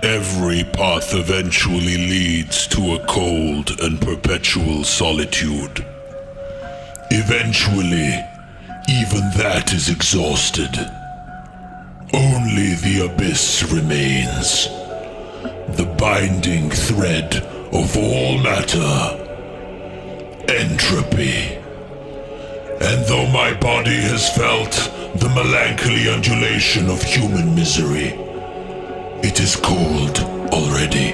Every path eventually leads to a cold and perpetual solitude. Eventually, even that is exhausted. Only the abyss remains. The binding thread of all matter. Entropy. And though my body has felt the melancholy undulation of human misery, it is cold already.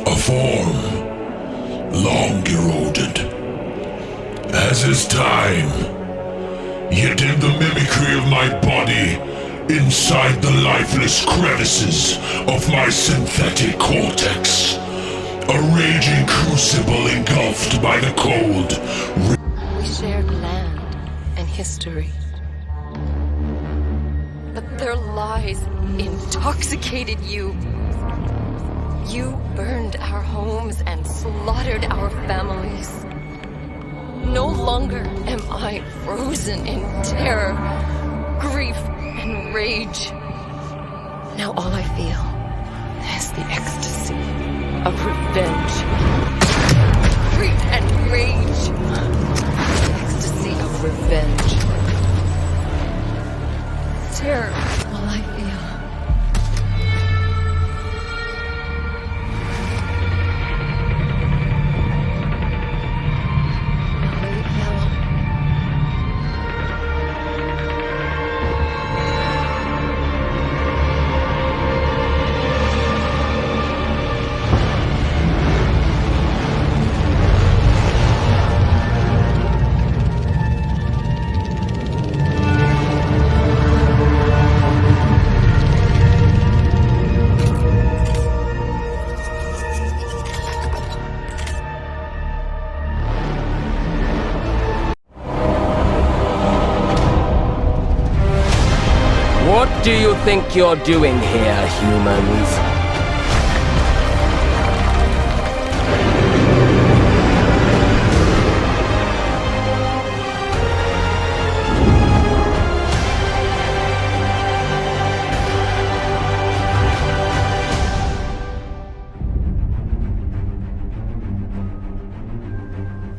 A form, long eroded. As is time, yet in the mimicry of my body, inside the lifeless crevices of my synthetic cortex, a raging crucible engulfed by the cold. We shared land and history. But their lies intoxicated you. You burned our homes and slaughtered our families. No longer am I frozen in terror, grief, and rage. Now all I feel is the ecstasy of revenge. Grief and rage. The ecstasy of revenge. Terror, all I feel. What do you think you're doing here, humans?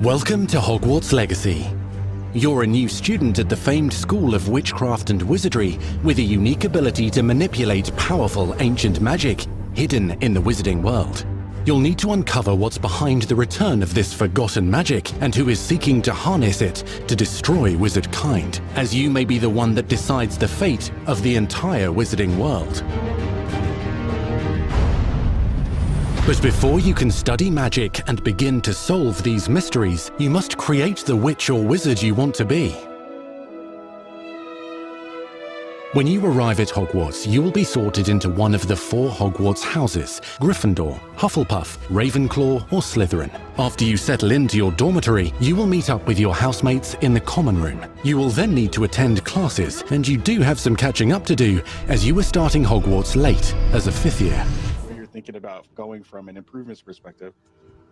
Welcome to Hogwarts Legacy. You're a new student at the famed School of Witchcraft and Wizardry with a unique ability to manipulate powerful ancient magic hidden in the wizarding world. You'll need to uncover what's behind the return of this forgotten magic and who is seeking to harness it to destroy wizard kind, as you may be the one that decides the fate of the entire wizarding world. But before you can study magic and begin to solve these mysteries, you must create the witch or wizard you want to be. When you arrive at Hogwarts, you will be sorted into one of the 4 Hogwarts houses: Gryffindor, Hufflepuff, Ravenclaw, or Slytherin. After you settle into your dormitory, you will meet up with your housemates in the common room. You will then need to attend classes, and you do have some catching up to do, as you were starting Hogwarts late as a 5th year. Thinking about going from an improvements perspective,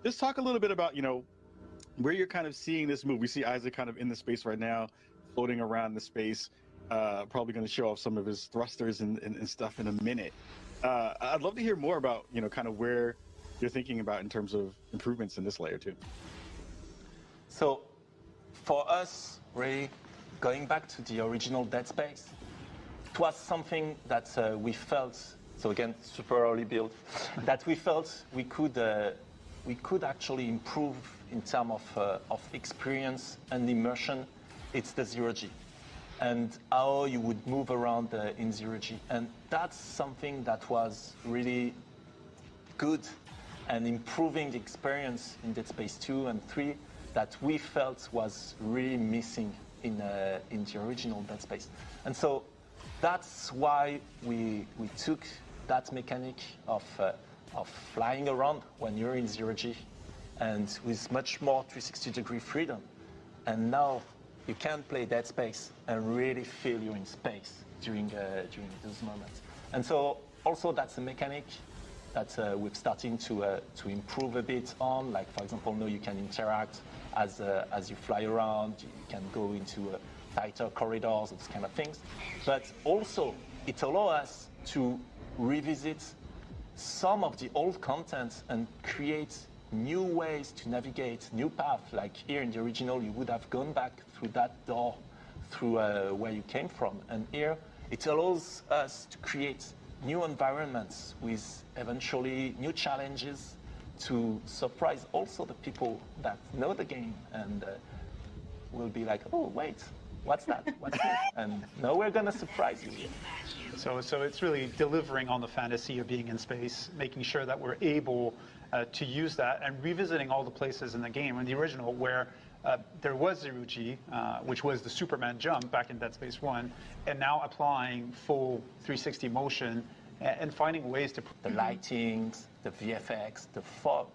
just talk a little bit about, where you're kind of seeing this move. We see Isaac kind of in the space right now, floating around the space, probably going to show off some of his thrusters and stuff in a minute. I'd love to hear more about, kind of where you're thinking about in terms of improvements in this layer too. So for us, really going back to the original Dead Space, it was something that we felt, so again, super early build, that we felt we could actually improve in terms of experience and immersion. It's the zero-G and how you would move around in zero-G. And that's something that was really good and improving the experience in Dead Space 2 and 3 that we felt was really missing in the original Dead Space. And so that's why we took that mechanic of flying around when you're in zero-G and with much more 360-degree freedom. And now you can play Dead Space and really feel you're in space during those moments. And so also that's a mechanic that we're starting to improve a bit on. Like, for example, now you can interact as you fly around, you can go into tighter corridors, those kind of things. But also, it allows us to revisit some of the old content and create new ways to navigate, new paths. Like here in the original, you would have gone back through that door, through where you came from. And here, it allows us to create new environments with eventually new challenges to surprise also the people that know the game and will be like, oh, wait, what's that? What's that? And no, we're going to surprise you. So it's really delivering on the fantasy of being in space, making sure that we're able to use that and revisiting all the places in the game. In the original, where there was zero-G, which was the Superman jump back in Dead Space 1, and now applying full 360 motion and finding ways to... The lightings, the VFX, the fog,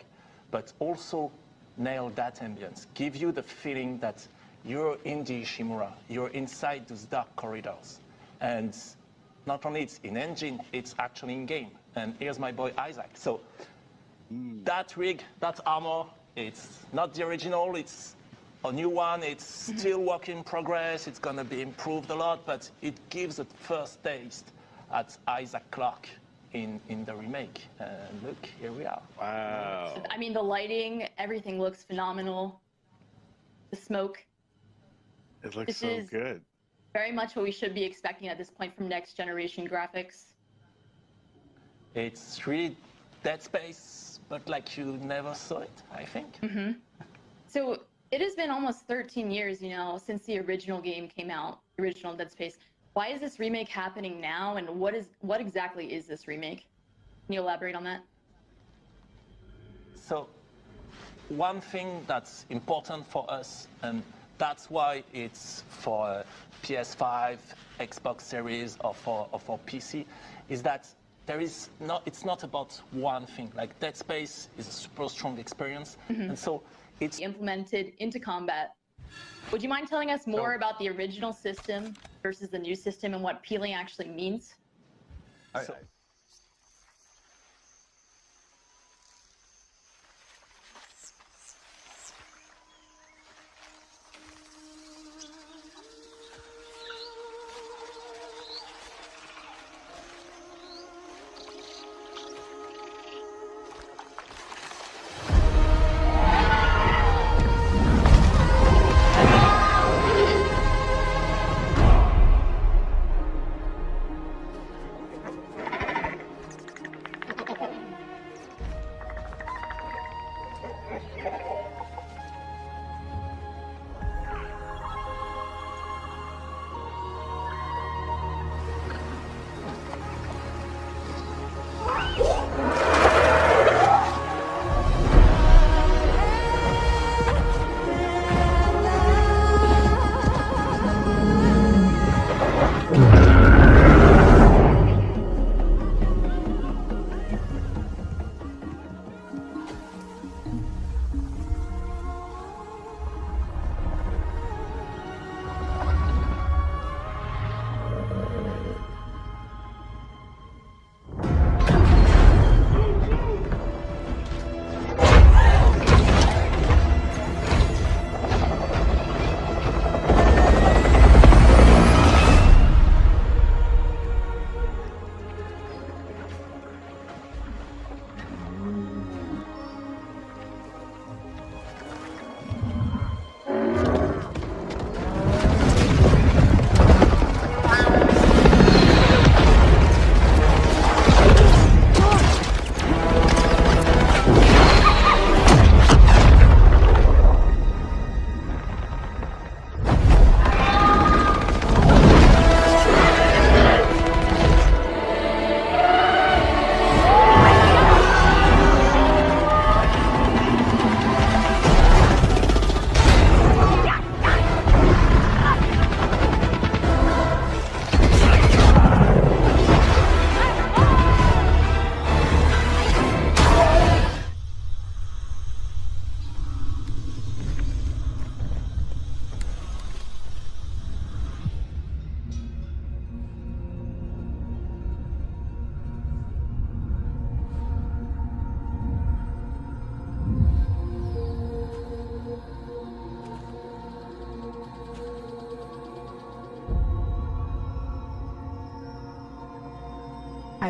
but also nail that ambience. Give you the feeling that you're in the Ishimura, you're inside those dark corridors. And not only it's in engine, it's actually in game. And here's my boy Isaac. So that rig, that armor, it's not the original, it's a new one. It's still work in progress. It's going to be improved a lot, but it gives a first taste at Isaac Clarke in the remake. And look, here we are. Wow. I mean, the lighting, everything looks phenomenal. The smoke. It looks This so is- good. Very much what we should be expecting at this point from next generation graphics. It's really Dead Space, but like you never saw it, I think. So it has been almost 13 years, you know, since the original game came out, the original Dead Space. Why is this remake happening now, and what exactly is this remake? Can you elaborate on that? So one thing that's important for us, and that's why it's for PS5, Xbox Series, or for PC, is that it's not about one thing. Like Dead Space is a super strong experience, and so it's Implemented into combat. Would you mind telling us more about the original system versus the new system and what peeling actually means?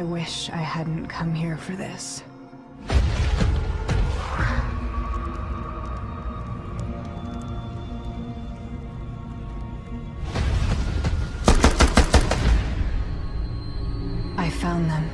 I wish I hadn't come here for this. I found them.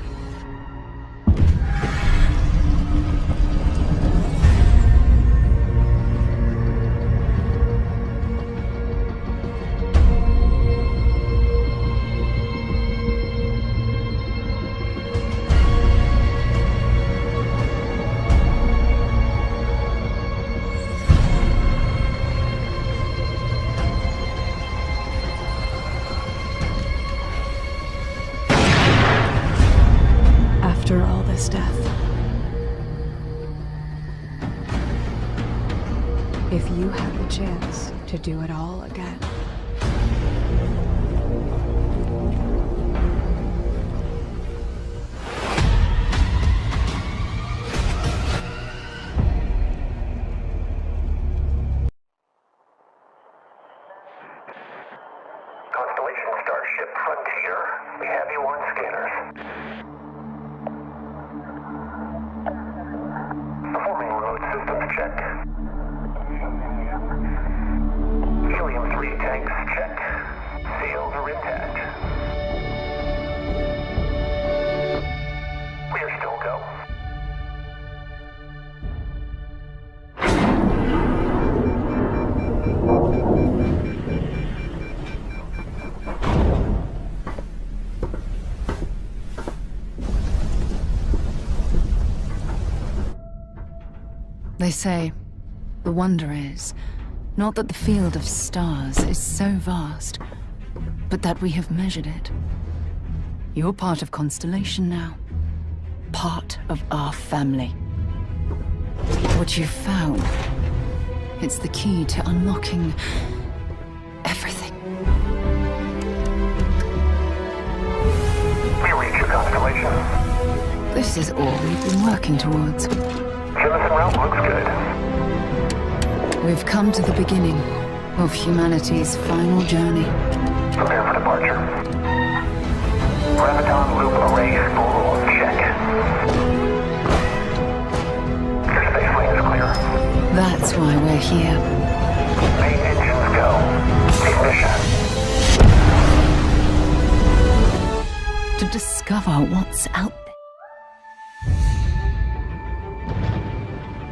After all this death. If you had the chance to do it all again. Constellation Starship Frontier. We have you on scanners. Performing remote systems check. Helium-3 tanks check. Seals are intact. Clear still go. They say, the wonder is, not that the field of stars is so vast, but that we have measured it. You're part of Constellation now. Part of our family. What you've found, it's the key to unlocking everything. We reach your constellation. This is all we've been working towards. Jemison route looks good. We've come to the beginning of humanity's final journey. Prepare for departure. Graviton loop array spool check. Your space lane is clear. That's why we're here. Main engines go. Ignition. To discover what's out there.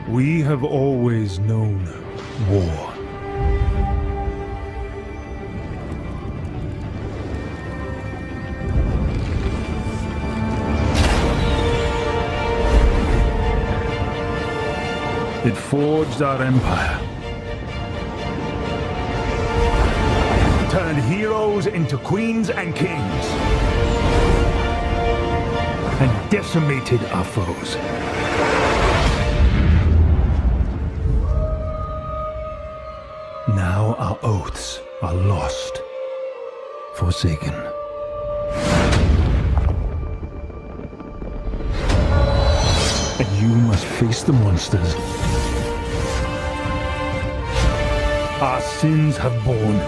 We have always known war. It forged our empire. Turned heroes into queens and kings. And decimated our foes. Now our oaths are lost, forsaken. And you must face the monsters our sins have borne.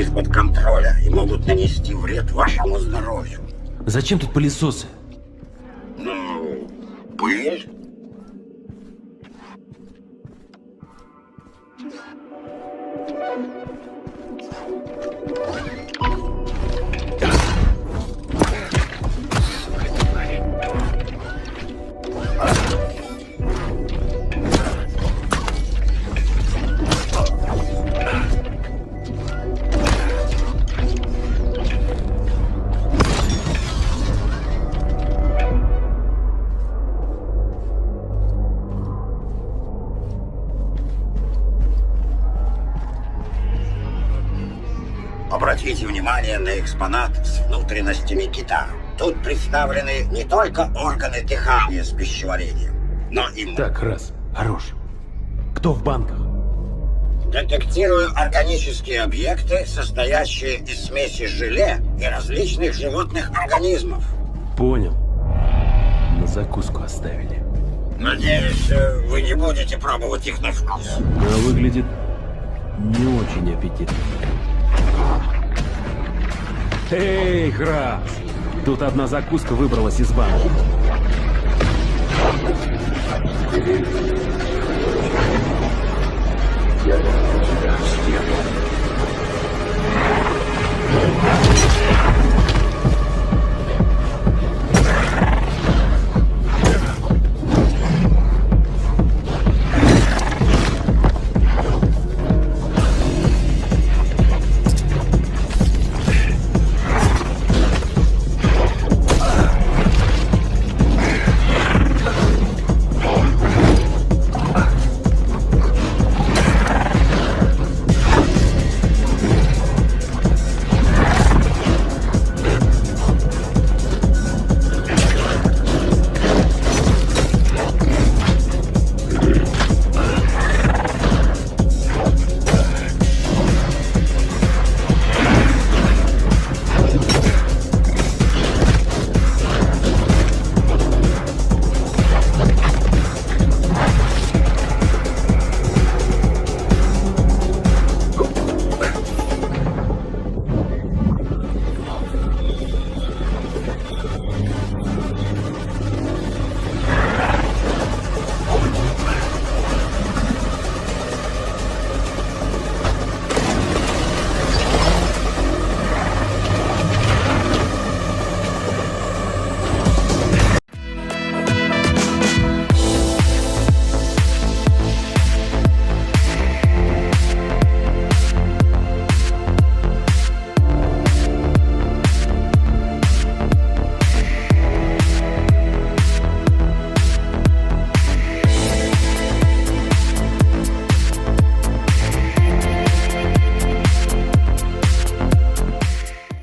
из-под контроля и могут нанести вред вашему здоровью. Зачем тут пылесосы? Ну, пыль. Обратите внимание на экспонат с внутренностями кита. Тут представлены не только органы дыхания с пищеварением, но и... Так, раз. Хорош. Кто в банках? Детектирую органические объекты, состоящие из смеси желе и различных животных организмов. Понял. На закуску оставили. Надеюсь, вы не будете пробовать их на вкус. Но выглядит не очень аппетитно. Эй, Храс! Тут одна закуска выбралась из банки.